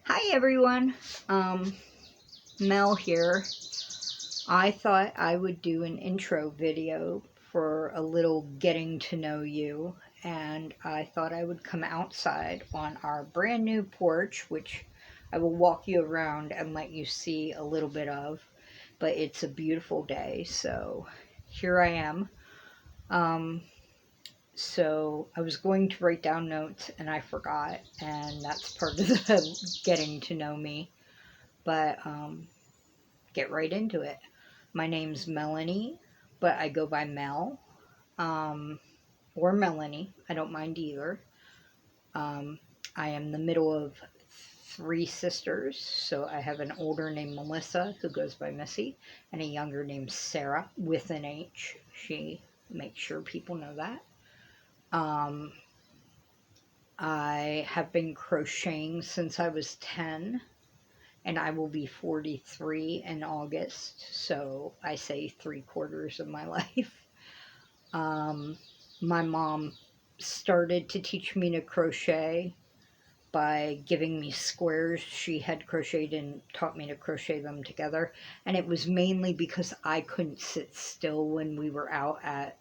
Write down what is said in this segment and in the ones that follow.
Hi everyone, Mel here. I thought I would do an intro video for a little getting to know you, and I thought I would come outside on our brand new porch, which I will walk you around and let you see a little bit of, but it's a beautiful day, so here I am. Um, so I was going to write down notes and I forgot, and that's part of the getting to know me. But get right into it. My name's Melanie, but I go by Mel, um, or Melanie. I don't mind either. Um, I am the middle of three sisters, so I have an older named Melissa who goes by Missy, and a younger named Sarah with an H. She makes sure people know that. Um, I have been crocheting since I was 10, and I will be 43 in August, so I say 3/4 of my life. Um, my mom started to teach me to crochet by giving me squares she had crocheted and taught me to crochet them together. And it was mainly because I couldn't sit still when we were out at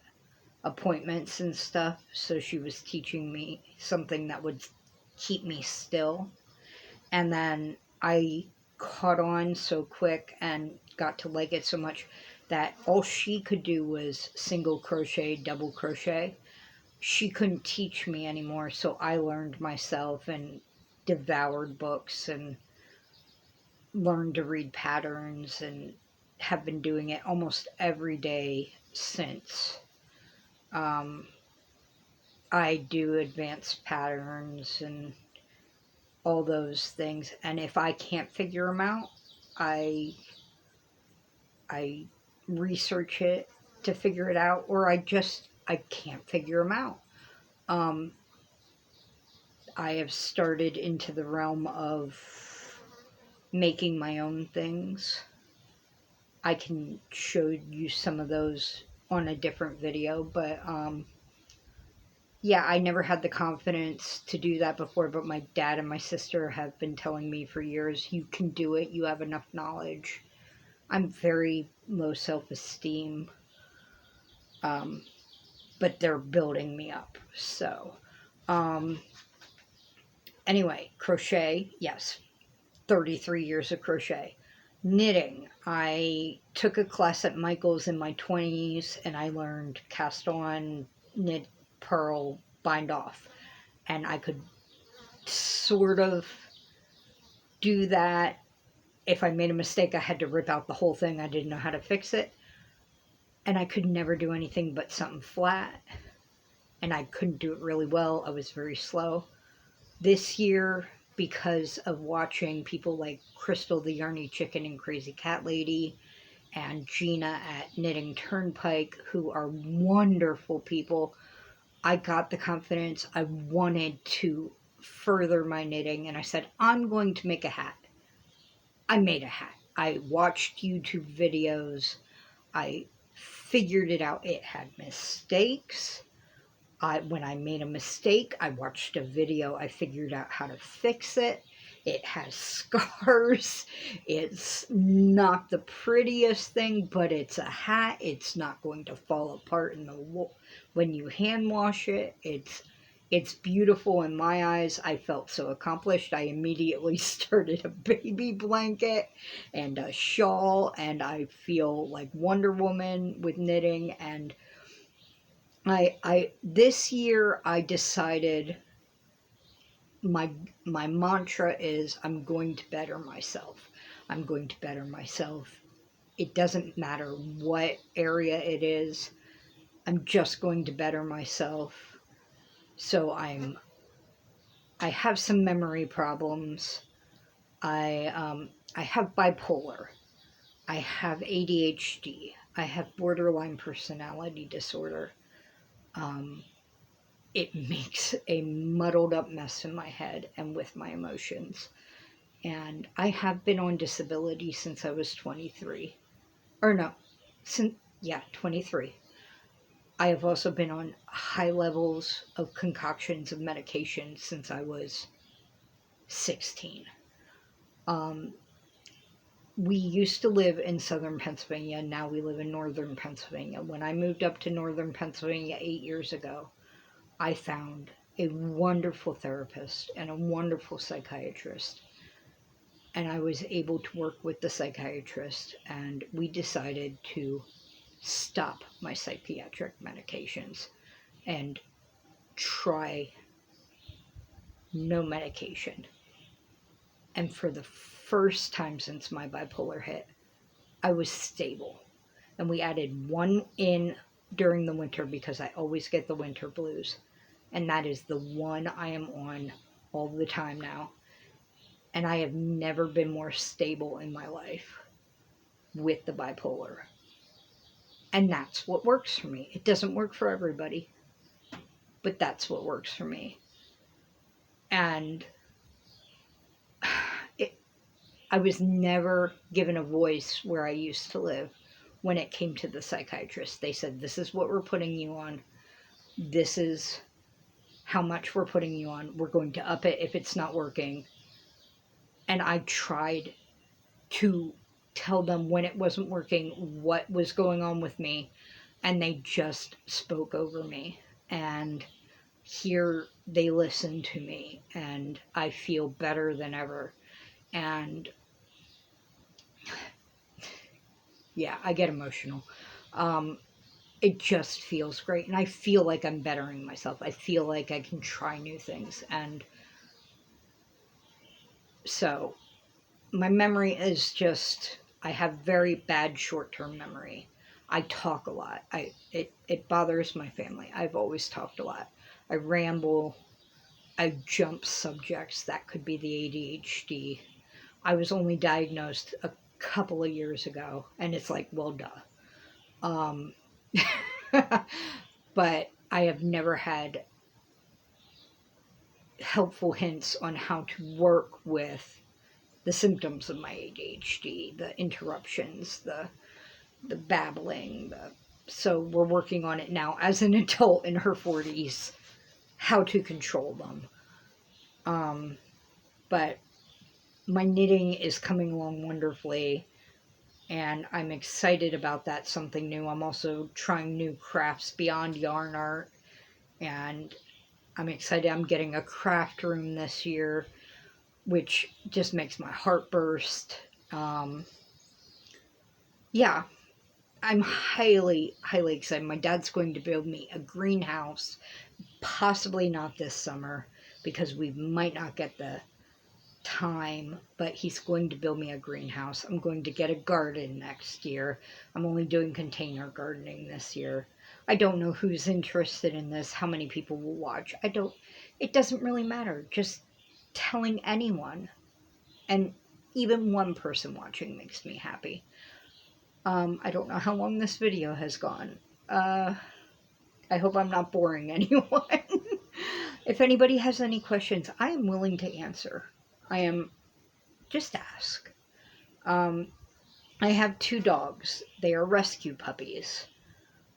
appointments and stuff. So she was teaching me something that would keep me still. And then I caught on so quick and got to like it so much that all she could do was single crochet, double crochet. She couldn't teach me anymore, so I learned myself and devoured books and learned to read patterns and have been doing it almost every day since. Um, I do advanced patterns and all those things, and if I can't figure them out, I I research it to figure it out, or I can't figure them out. Um, I have started into the realm of making my own things. I can show you some of those on a different video, but yeah, I never had the confidence to do that before, but my dad and my sister have been telling me for years, you can do it, you have enough knowledge. I'm very low self-esteem, um, but they're building me up. So, um, anyway, crochet, yes, 33 years of crochet. Knitting, I took a class at Michael's in my 20s and I learned cast on, knit, purl, bind off. And I could sort of do that. If I made a mistake, I had to rip out the whole thing. I didn't know how to fix it. And I could never do anything but something flat. And I couldn't do it really well. I was very slow. This year, because of watching people like Crystal the Yarny Chicken and Crazy Cat Lady and Gina at Knitting Turnpike, who are wonderful people, I got the confidence. I wanted to further my knitting, and I said, I'm going to make a hat. I made a hat. I watched YouTube videos. I figured it out. It had mistakes. When I made a mistake, I watched a video. I figured out how to fix it. It has scars. It's not the prettiest thing, but it's a hat. It's not going to fall apart in the when you hand wash it. It's beautiful in my eyes. I felt so accomplished. I immediately started a baby blanket and a shawl, and I feel like Wonder Woman with knitting. And I this year I decided my my mantra is I'm going to better myself. I'm going to better myself. It doesn't matter what area it is. I'm just going to better myself. So I have some memory problems. I have bipolar. I have ADHD. I have borderline personality disorder. Um, it makes a muddled up mess in my head and with my emotions. And I have been on disability since I was 23. Or no, since, yeah, 23. I have also been on high levels of concoctions of medication since I was 16. Um, we used to live in southern Pennsylvania, and now we live in northern Pennsylvania. When I moved up to northern Pennsylvania 8 years ago, I found a wonderful therapist and a wonderful psychiatrist. And I was able to work with the psychiatrist, and we decided to stop my psychiatric medications and try no medication. And for the first time since my bipolar hit, I was stable. And we added one in during the winter because I always get the winter blues. And that is the one I am on all the time now. And I have never been more stable in my life with the bipolar. And that's what works for me. It doesn't work for everybody, but that's what works for me. And I was never given a voice where I used to live when it came to the psychiatrist. They said, this is what we're putting you on. This is how much we're putting you on. We're going to up it if it's not working. And I tried to tell them when it wasn't working, what was going on with me, and they just spoke over me. And here they listened to me, and I feel better than ever. And yeah, I get emotional. It just feels great, and I feel like I'm bettering myself. I feel like I can try new things. And so my memory is just, I have very bad short-term memory. I talk a lot. It bothers my family. I've always talked a lot. I ramble. I jump subjects. That could be the ADHD. I was only diagnosed a couple of years ago, and it's like, well, duh. Um, but I have never had helpful hints on how to work with the symptoms of my ADHD, the interruptions, the babbling. So we're working on it now as an adult in her 40s, how to control them. But my knitting is coming along wonderfully, and I'm excited about that, something new. I'm also trying new crafts beyond yarn art, and I'm excited. I'm getting a craft room this year, which just makes my heart burst. Yeah, I'm highly, highly excited. My dad's going to build me a greenhouse, possibly not this summer because we might not get the time, but he's going to build me a greenhouse. I'm going to get a garden next year. I'm only doing container gardening this year. I don't know who's interested in this, how many people will watch. It doesn't really matter. Just telling anyone, and even one person watching makes me happy. I don't know how long this video has gone. I hope I'm not boring anyone. If anybody has any questions, I am willing to answer. Just ask. I have two dogs. They are rescue puppies.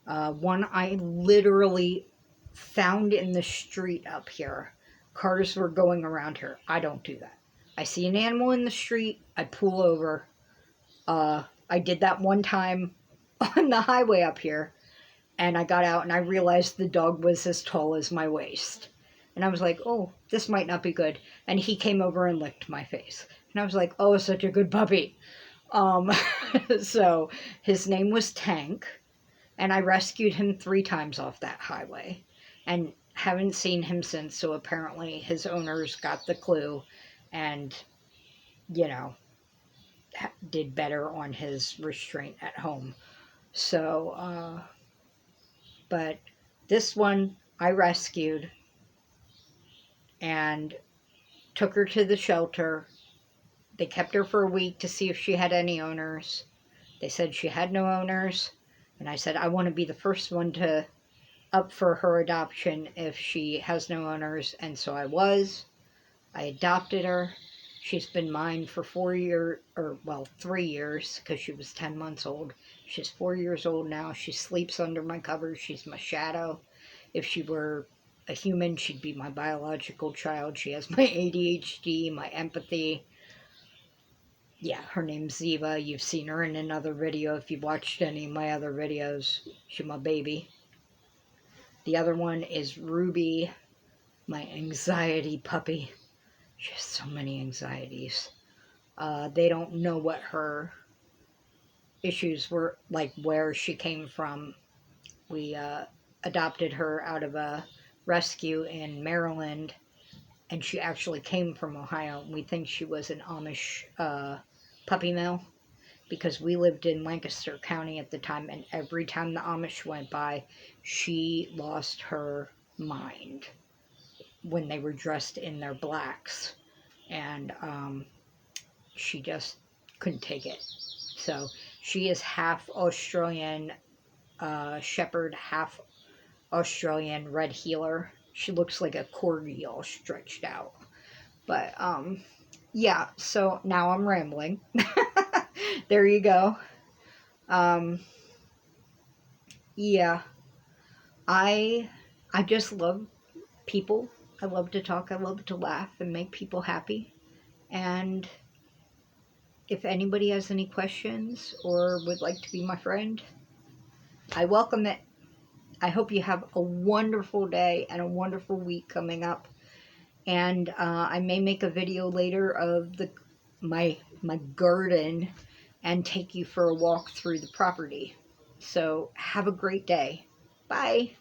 One I literally found in the street up here. Cars were going around her. I don't do that. I see an animal in the street, I pull over. I did that one time on the highway up here, and I got out and I realized the dog was as tall as my waist. And I was like, oh, this might not be good. And he came over and licked my face. And I was like, oh, such a good puppy. Um, so his name was Tank, and I rescued him 3 times off that highway and haven't seen him since. So apparently his owners got the clue and, you know, did better on his restraint at home. So, but this one I rescued and took her to the shelter. They kept her for a week to see if she had any owners. They said she had no owners. And I said, I want to be the first one to up for her adoption if she has no owners. And so I was. I adopted her. She's been mine for 3 years, because she was 10 months old. She's 4 years old now. She sleeps under my covers. She's my shadow. If she were a human, she'd be my biological child. She has my ADHD, my empathy. Yeah, her name's Ziva. You've seen her in another video if you've watched any of my other videos. She's my baby. The other one is Ruby, my anxiety puppy. She has so many anxieties. They don't know what her issues were, like where she came from. We adopted her out of a rescue in Maryland, and she actually came from Ohio. We think she was an Amish puppy mill because we lived in Lancaster County at the time, and every time the Amish went by, she lost her mind when they were dressed in their blacks, and she just couldn't take it. So she is half Australian Shepherd, half Australian Red Heeler. She looks like a corgi all stretched out. But yeah, so now I'm rambling. There you go. Um, yeah, I just love people. I love to talk. I love to laugh and make people happy. And if anybody has any questions or would like to be my friend, I welcome it. I hope you have a wonderful day and a wonderful week coming up. And I may make a video later of my garden and take you for a walk through the property. So have a great day. Bye.